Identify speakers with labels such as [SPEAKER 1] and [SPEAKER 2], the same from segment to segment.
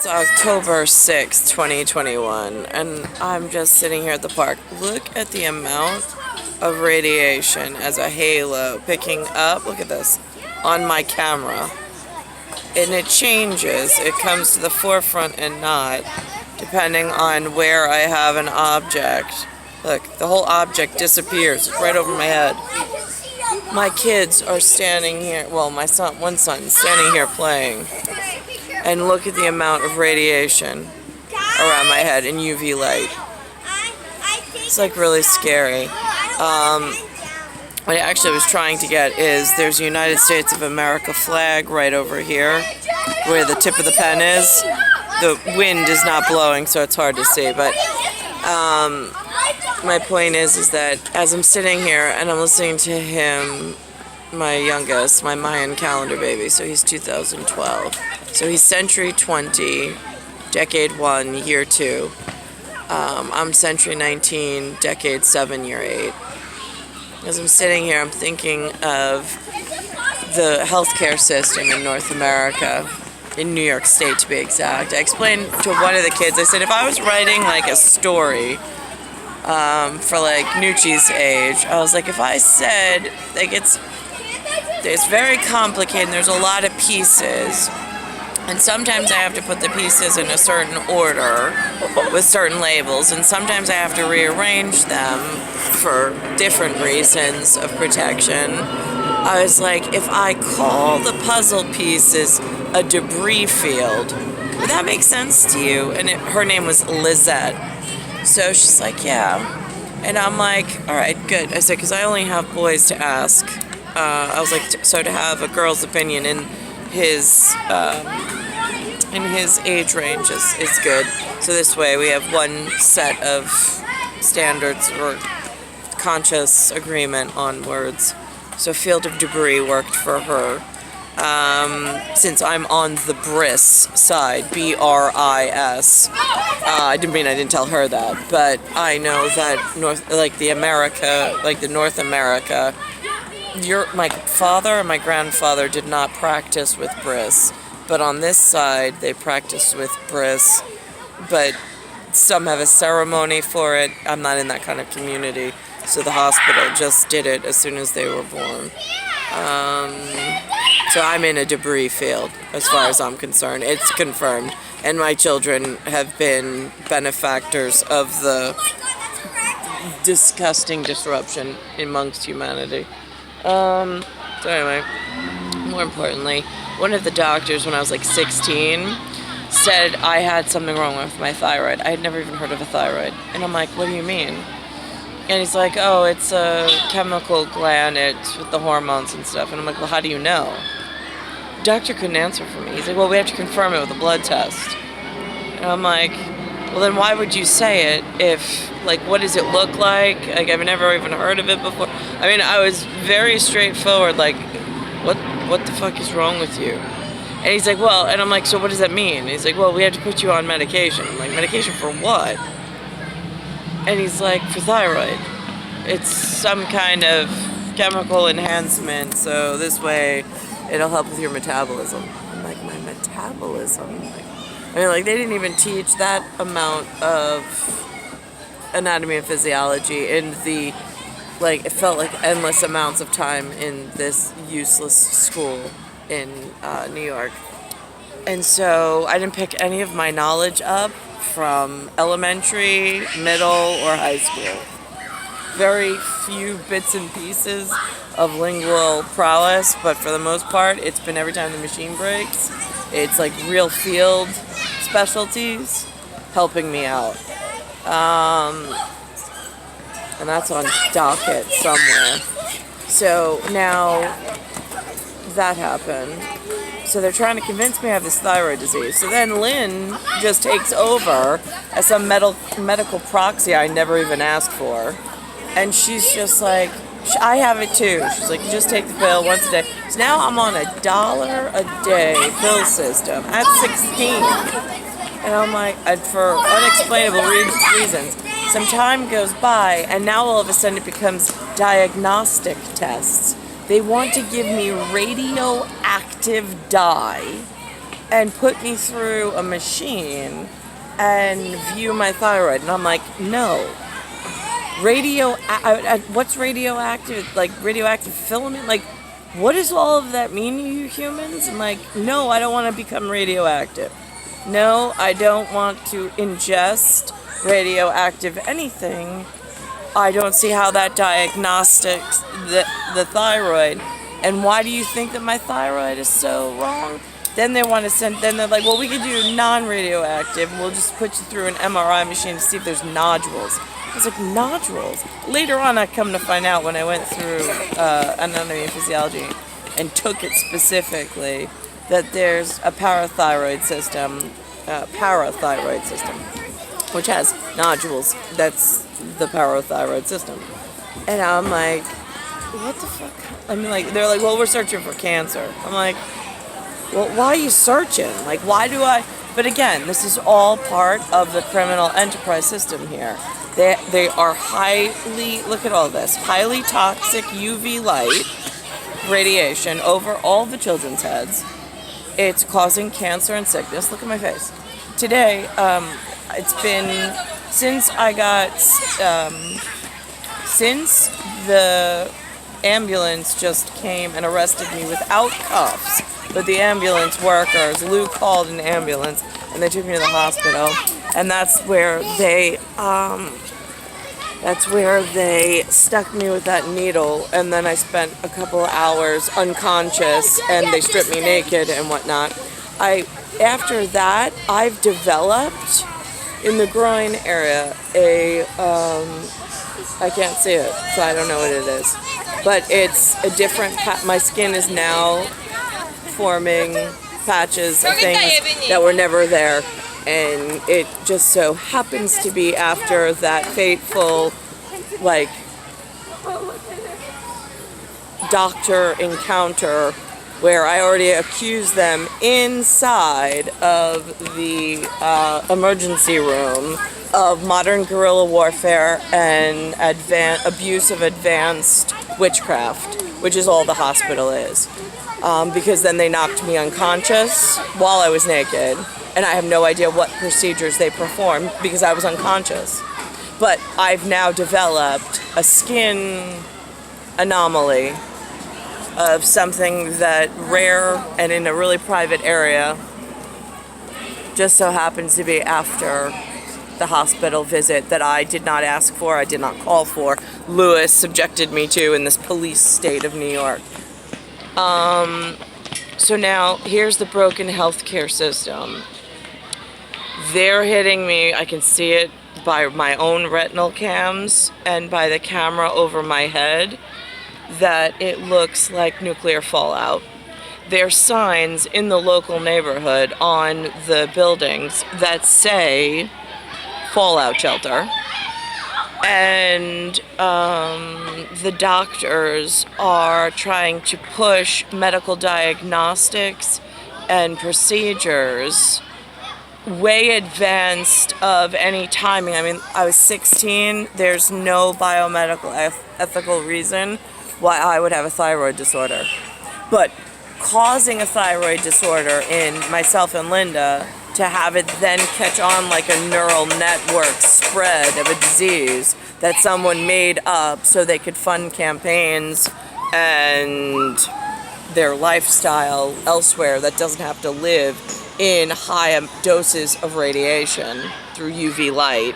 [SPEAKER 1] It's October 6th, 2021, and I'm just sitting here at the park. Look at the amount of radiation as a halo picking up, look at this, on my camera. And it changes. It comes to the forefront and not, depending on where I have an object. Look, the whole object disappears. It's right over my head. My kids are standing here, well, my son, one son, standing here playing. And look at the amount of radiation around my head in UV light. It's like really scary. What I actually was trying to get is there's a United States of America flag right over here where the tip of the pen is. The wind is not blowing, so it's hard to see, but my point is that as I'm sitting here and I'm listening to him, my youngest, my Mayan calendar baby, so he's 2012. So he's century 20, decade 1, year 2. I'm century 19, decade 7, year 8. As I'm sitting here, I'm thinking of the healthcare system in North America, in New York State to be exact. I explained to one of the kids, I said, if I was writing like a story for like Nucci's age, I was like, if I said, like it's very complicated and there's a lot of pieces, and sometimes I have to put the pieces in a certain order with certain labels, and sometimes I have to rearrange them for different reasons of protection. I was like, if I call the puzzle pieces a debris field, would that make sense to you? And her name was Lizette. So she's like, yeah. And I'm like, all right, good. I said, because I only have boys to ask. I was like, so to have a girl's opinion in his age range is good. So this way we have one set of standards or conscious agreement on words. So field of debris worked for her. Since I'm on the BRIS side, B-R-I-S. I didn't tell her that, but I know that the North America, my father and my grandfather did not practice with BRIS, but on this side they practice with BRIS, but some have a ceremony for it. I'm not in that kind of community, so the hospital just did it as soon as they were born. So I'm in a debris field as far as I'm concerned. It's confirmed, and my children have been benefactors of the disgusting disruption amongst humanity. So anyway, more importantly, one of the doctors when I was like 16 said I had something wrong with my thyroid. I had never even heard of a thyroid. And I'm like, what do you mean? And he's like, oh, it's a chemical gland, it's with the hormones and stuff. And I'm like, well, how do you know? The doctor couldn't answer for me. He's like, well, we have to confirm it with a blood test. And I'm like, well, then why would you say it if, like, what does it look like? Like, I've never even heard of it before. I mean, I was very straightforward, like, what the fuck is wrong with you? And he's like, well, and I'm like, so what does that mean? And he's like, well, we have to put you on medication. I'm like, medication for what? And he's like, for thyroid. It's some kind of chemical enhancement, so this way it'll help with your metabolism. I'm like, my metabolism? They didn't even teach that amount of anatomy and physiology in the, it felt like endless amounts of time in this useless school in New York. And so I didn't pick any of my knowledge up from elementary, middle, or high school. Very few bits and pieces of lingual prowess, but for the most part, it's been every time the machine breaks. It's like real field specialties helping me out. And that's on docket somewhere. So now that happened. So they're trying to convince me I have this thyroid disease. So then Lynn just takes over as some medical proxy I never even asked for. And she's just like, I have it too. She's like, you just take the pill once a day. So now I'm on $1 a day pill system at 16. And I'm like, for unexplainable reasons. Some time goes by, and now all of a sudden it becomes diagnostic tests. They want to give me radioactive dye and put me through a machine and view my thyroid. And I'm like, no. What's radioactive? Like radioactive filament? Like, what does all of that mean to you humans? And like, no, I don't want to become radioactive. No, I don't want to ingest radioactive anything. I don't see how that diagnostics the thyroid. And why do you think that my thyroid is so wrong? Then they're like, well, we could do non-radioactive. We'll just put you through an MRI machine to see if there's nodules. I was like, nodules? Later on, I come to find out when I went through anatomy and physiology and took it specifically, that there's a parathyroid system, which has nodules. That's the parathyroid system. And I'm like, what the fuck? I mean, like, they're like, well, we're searching for cancer. I'm like, well, why are you searching? Like, why do I? But again, this is all part of the criminal enterprise system here. They are look at all this, highly toxic UV light radiation over all the children's heads. It's causing cancer and sickness. Look at my face. Today, it's been, since the ambulance just came and arrested me without cuffs, but the ambulance workers, Lou called an ambulance and they took me to the hospital, and that's where they stuck me with that needle, and then I spent a couple of hours unconscious and they stripped me naked and whatnot. After that, I've developed in the groin area I can't see it, so I don't know what it is, but it's a different, my skin is now forming patches of things that were never there, and it just so happens to be after that fateful, like, doctor encounter where I already accused them inside of the emergency room of modern guerrilla warfare and abuse of advanced witchcraft, which is all the hospital is. Because then they knocked me unconscious while I was naked, and I have no idea what procedures they performed because I was unconscious. But I've now developed a skin anomaly of something that rare and in a really private area just so happens to be after the hospital visit that I did not ask for, I did not call for. Lewis subjected me to in this police state of New York. So now here's the broken healthcare system. They're hitting me, I can see it by my own retinal cams and by the camera over my head, that it looks like nuclear fallout. There's signs in the local neighborhood on the buildings that say fallout shelter, and the doctors are trying to push medical diagnostics and procedures way advanced of any timing. I mean, I was 16. There's no biomedical ethical reason why I would have a thyroid disorder. But causing a thyroid disorder in myself and Linda, to have it then catch on like a neural network spread of a disease that someone made up so they could fund campaigns and their lifestyle elsewhere that doesn't have to live in high doses of radiation through UV light.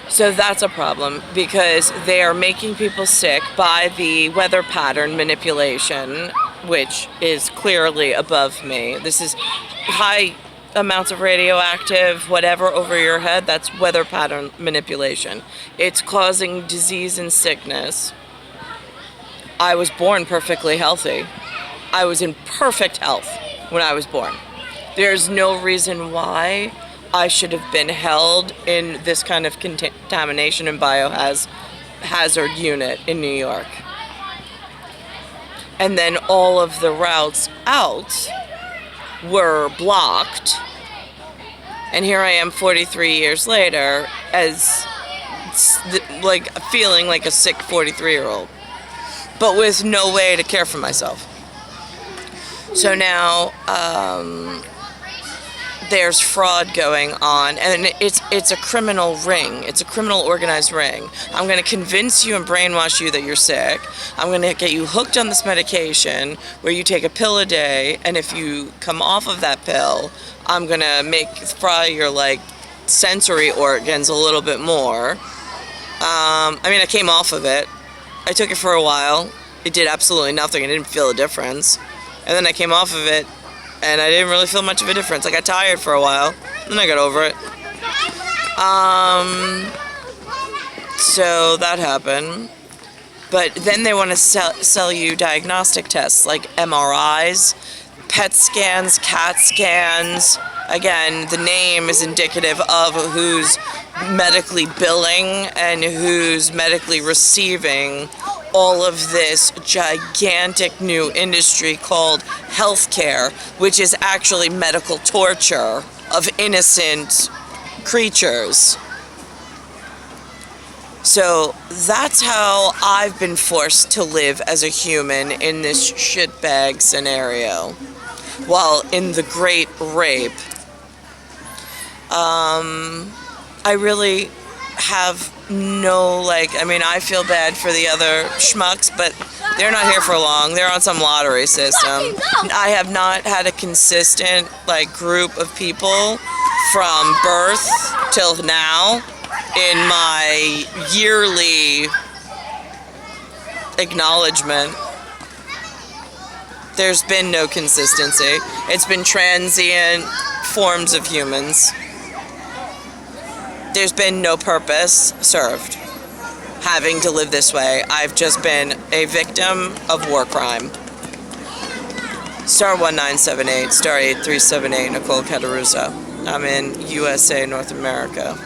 [SPEAKER 1] So that's a problem because they are making people sick by the weather pattern manipulation, which is clearly above me. This is high amounts of radioactive whatever over your head. That's weather pattern manipulation. It's causing disease and sickness. I was born perfectly healthy. I was in perfect health when I was born. There's no reason why I should have been held in this kind of contamination and biohazard unit in New York. And then all of the routes out were blocked. And here I am 43 years later as like feeling like a sick 43-year-old, but with no way to care for myself. So now there's fraud going on, and it's a criminal ring. It's a criminal organized ring. I'm going to convince you and brainwash you that you're sick. I'm going to get you hooked on this medication where you take a pill a day, and if you come off of that pill, I'm going to fry your like sensory organs a little bit more. I came off of it. I took it for a while. It did absolutely nothing. I didn't feel a difference. And then I came off of it, and I didn't really feel much of a difference. I got tired for a while, then I got over it. So that happened. But then they want to sell you diagnostic tests like MRIs, PET scans, CAT scans. Again, the name is indicative of who's medically billing and who's medically receiving all of this gigantic new industry called healthcare, which is actually medical torture of innocent creatures. So that's how I've been forced to live as a human in this shitbag scenario. While in the Great Rape, I really have no, I feel bad for the other schmucks, but they're not here for long. They're on some lottery system. I have not had a consistent, group of people from birth till now in my yearly acknowledgement. There's been no consistency. It's been transient forms of humans. There's been no purpose served having to live this way. I've just been a victim of war crime. Star 1978, star 8378, Nicole Catarusa. I'm in USA, North America.